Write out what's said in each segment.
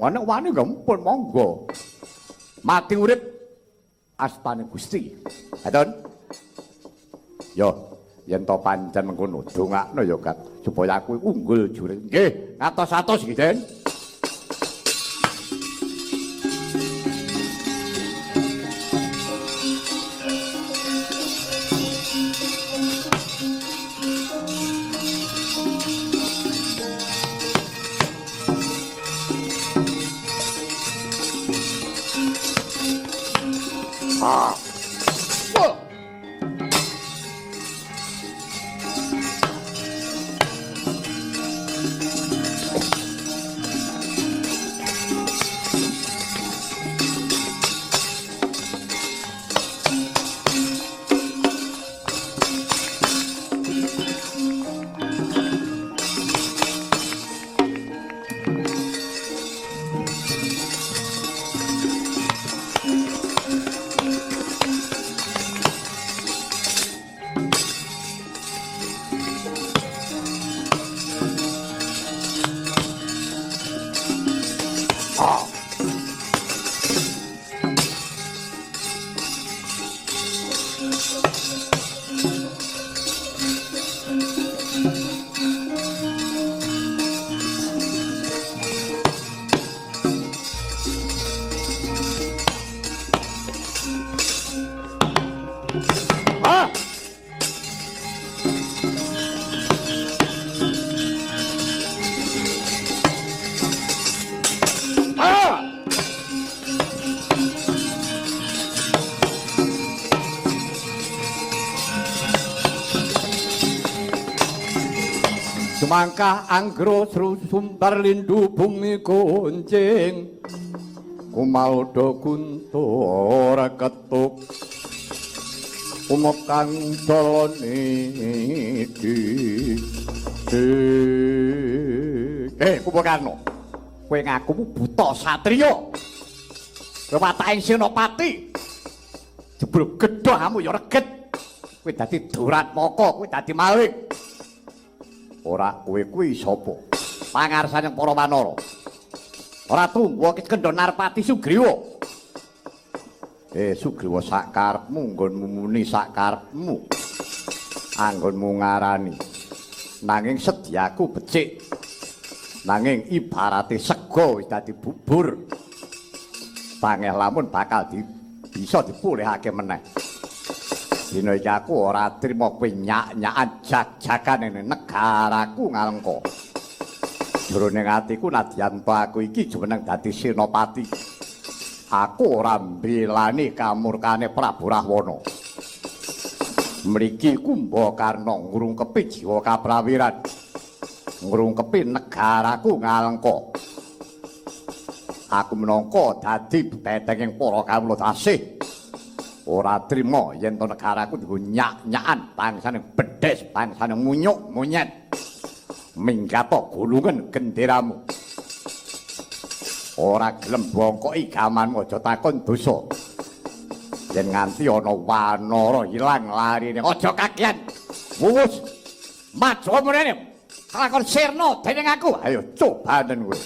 Ana wani ngempun monggo. Mati urip astane Gusti. Aton. Yo, yen to pancen ngono dongakno ya Kat, supaya aku unggul jure. Nggih, ngatos-atos nggih, Den. Mangkah anggro sumbar lindu bumi gonceng kumaldo guntur ketuk umokang doloni di Kumbakarna kowe ngaku buta satriya kewataking Senopati jebul gedhamu ya reget kowe dadi Duratmaka kowe dadi maling. Ora kowe kuwi sapa? Pangarsaning para wanara. Ora tunggu kendha Narpati Sugriwa. Sugriwa sakarepmu nggonmu muni sakarepmu. Anggonmu ngarani. Nanging sedyaku becik. Nanging ibarate sega wis dadi bubur. Pangeh lamun bakal bisa dipulihake meneh. Dina iki aku ora trima kowe nyak-nyakan jag-jagan ning negaraku Ngalengka. Jroning atiku nadyan aku iki jumeneng dadi Senopati. Aku ora mbelani kamurkane Prabu Rahwana. Mriki Kumbakarna ngrungkepi jiwa kaprawiran. Ngrungkepi negaraku Ngalengka. Aku minangka dadi tetenging para kawula tasih. Ora trima yen to negaraku dienggo nyak-nyakan bangsane bedhes, bangsane munyuk-munyet. Minggato gulungen genderamu. Ora gelem bongkoki gamanmu aja takon dosa. Yen nganti ana wanara ilang larine aja kakean. Wuwus maju menene. Lakon sirna dening aku. Ayo cobanen kowe.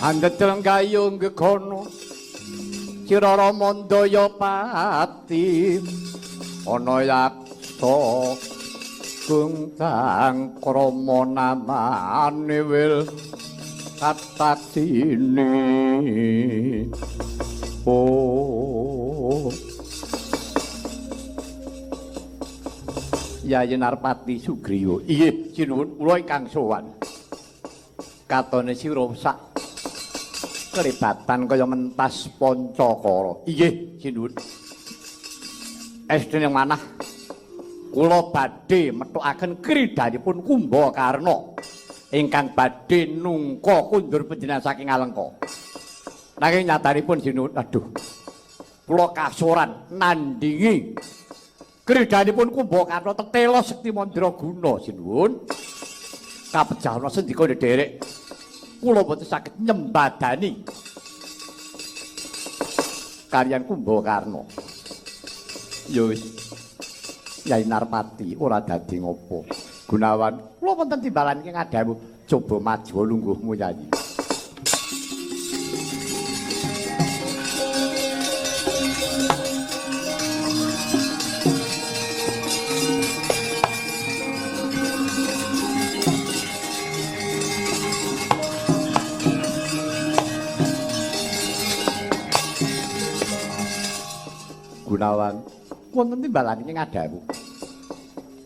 andhedel gayung gegono Cirara Mandaya Pati ana yaksa gungtang krama namane wil kataksine oh Yayi Narpati Sugriwa inggih sinuwun kula ingkang sowan katone sira sak kelibatan kaya mentas Pancakara inggih sinuwun estene manah kula badhe methukaken kridhanipun Kumbakarna ingkang badhe nungka kundur panjenengan saking Alengka nanging nyatanipun sinuwun aduh kula kasoran nandingi kridhanipun Kumbakarna tetela sekti mandraguna sinuwun kapejahana sendika ndherek kula boten saged nyembadani kaliyan Kumbakarna ya wis Yayi Narpati ora dadi ngopo Gunawan kula wonten timbalan ing ngadamu coba maju lungguhmu Yayi Gunawan wonten timbalan ing ngadamu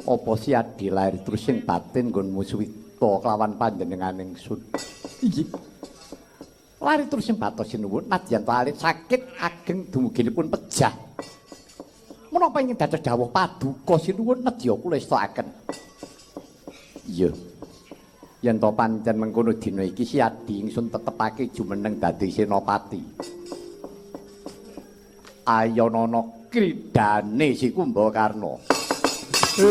apa siadi lair terus sing batin nggon muswita kelawan panjenengan ingsun inggih lair terus sing batos sinuwun nadyan lair sakit ageng dumuginipun pejah menapa ingin dados dawuh paduka sinuwun nedya kula estakaken iya yen to pancen mengkono dina iki siadi ingsun tetepake jumeneng dadi senopati ayana kridane si Kumbakarna oh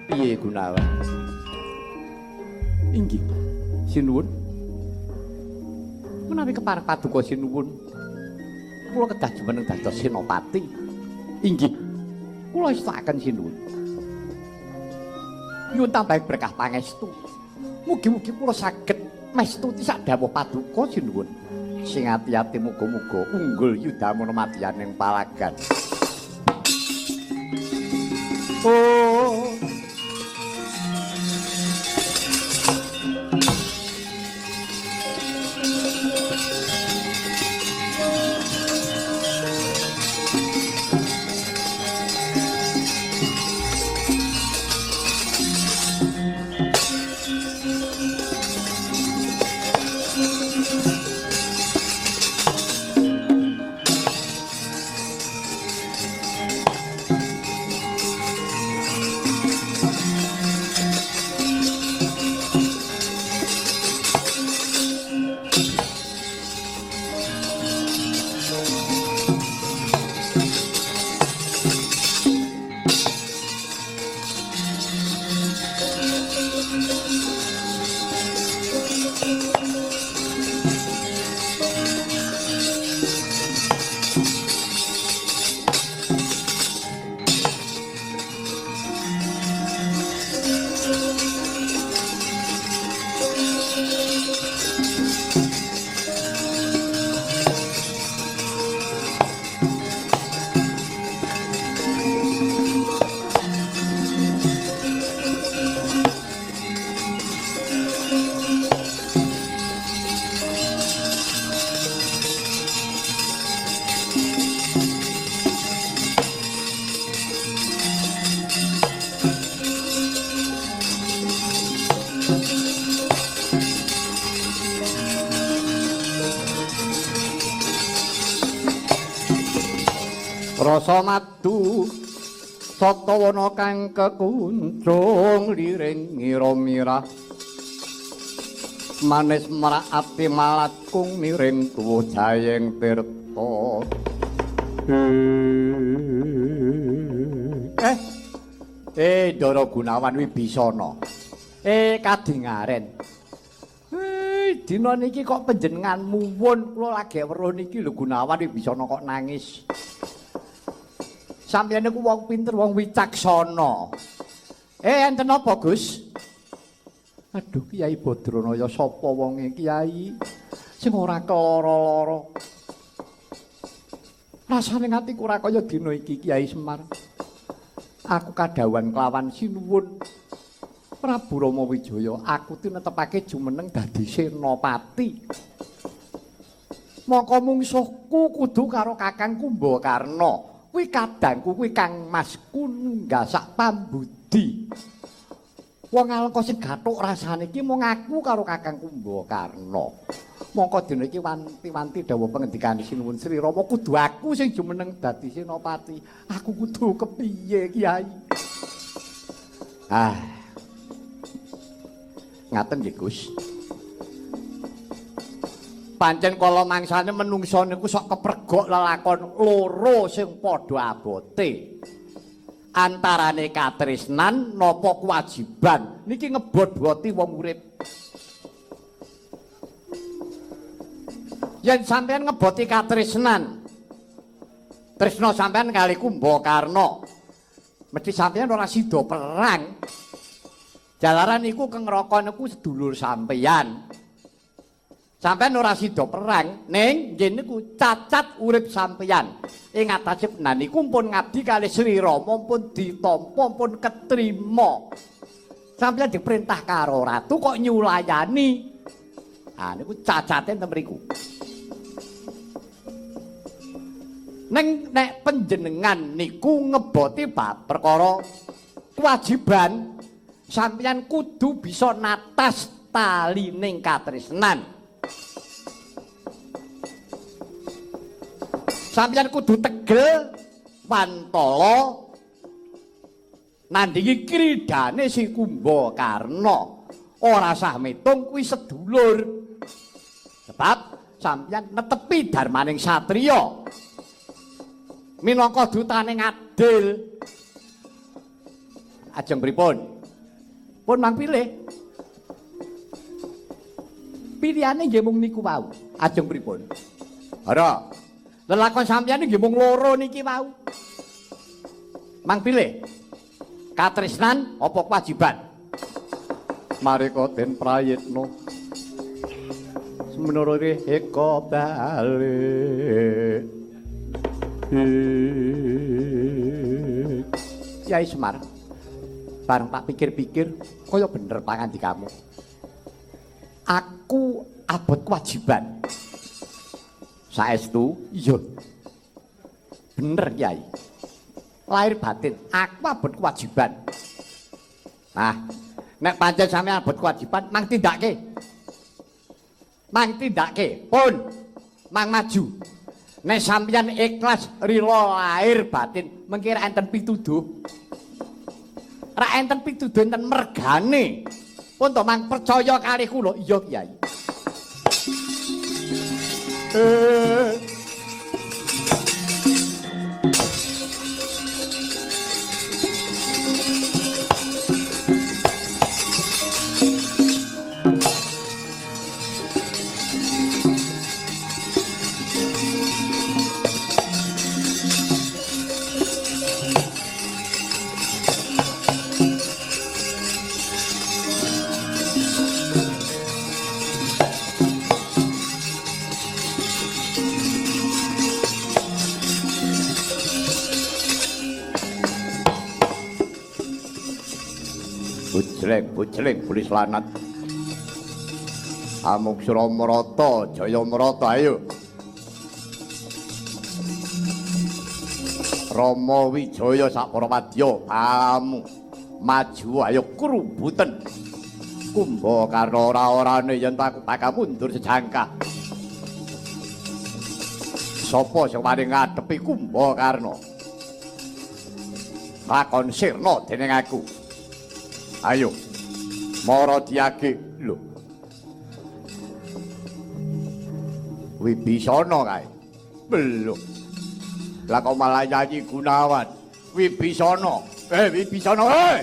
piye Gunawan inggih sinuwun menawi kepareng paduka sinuwun kula kedah jumeneng dados senopati inggih kula istakaken sinuwun nyuwun tambah berkah pangestu mugi-mugi kula saged mestuti sak dawuh paduka sinuwun sing ati-ati muga-muga unggul yudamana madyaning palagan oh rasa madu satawana kang kekuncung liring ngira-mira manis merak ati malatkung miring tuwuh jayeng tirta Ndara Gunawan Wibisana kadingaren dina niki kok panjenengan muwun kula lagi weruh niki lho Gunawan bisa kok nangis. Sampeyan niku wong pinter, wong wicaksana. Enten apa, Gus? Aduh, Kiai Badranaya sapa wonge Kiai? Sing ora keloro-loro. Rasane atiku ora kaya dina iki Kiai Semar. Aku kadhawan kelawan sinuwun Prabu Rama Wijaya, aku tinetepake jumeneng dadi senopati. Mongko mungsuhku kudu karo Kakang Kumbakarna. Kuwi kadangku kuwi Kang Masku nunggasak pambudi. Wong alengka sing gathuk rasane iki mung aku karo Kakang Kumbakarna. Mongko dina iki wanti-wanti dawuh pangendikane Sinuwun Sri Rama kudu aku sing jumeneng dadi senopati. Aku kudu kepiye, Kiai? Ngaten nggih, Gus. Pancen kala mangsane menungsa niku sok kepregok lelakon loro sing padha abote. Antarane katresnan napa kewajiban niki ngebot-boti wong urip. Yen sampean ngeboti katresnan, tresna sampean kali Kumbakarna, mesti sampean ora sida perang. Jalaran niku Kang Raka niku sedulur sampeyan. Sampeyan ora sida perang, ning nggih niku cacat urip sampeyan. Ing atase penan niku pun ngabdi kalih Sri Rama pun ditampa pun ketrima. Sampeyan diperintah karo ratu kok nyulayani. Niku cacate ten mriku. Ning nek panjenengan niku ngeboti bab perkara kewajiban sampeyan kudu bisa natas talining katresnan. Sampeyan kudu tegel wantala nandingi kridane si Kumbakarna. Ora sah metung kuwi sedulur. Sebab sampeyan netepi darmaning satriya. Minangka dutane ngadil. Ajeng pripun? Pun mang pilih. Pilihane nggih mung niku wau. Ajeng pripun? Ora. Lelakon sampeyan nggih mung loro niki wau. Mang pilih. Katresnan apa kewajiban? Marika den prayitna. Semenurut eka bali. Kyai Semar, bareng tak pikir-pikir, kaya bener pangandikamu. Aku abot kewajiban. Saestu, iya. Bener, Kyai. Lahir batin, aku abot kewajiban. Nah, nek pancen sampeyan abot kewajiban, mang tindakke. Mang tindakke, pun mang maju. Nek sampeyan ikhlas rila lahir batin, mengkira enten pituduh. Ra enten pituduh enten mergane. Pun to mang percaya kalih kula, iya Kyai. Bujleng pulis lanat. Amuk Suramarata, Jaya Marata, ayo. Rama Wijaya sak para wadya, kamu maju ayo krubuten. Kumbakarna ora-orane yen tak mundur sejangkah. Sapa sing paling ngadepi Kumbakarna? Lakon sirna dening aku. Ayo, mara diage lho. Wibisana kae. Belum. Lah kok malah nyanyi Gunawan. Wibisana. Wibisana.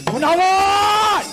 Gunawan!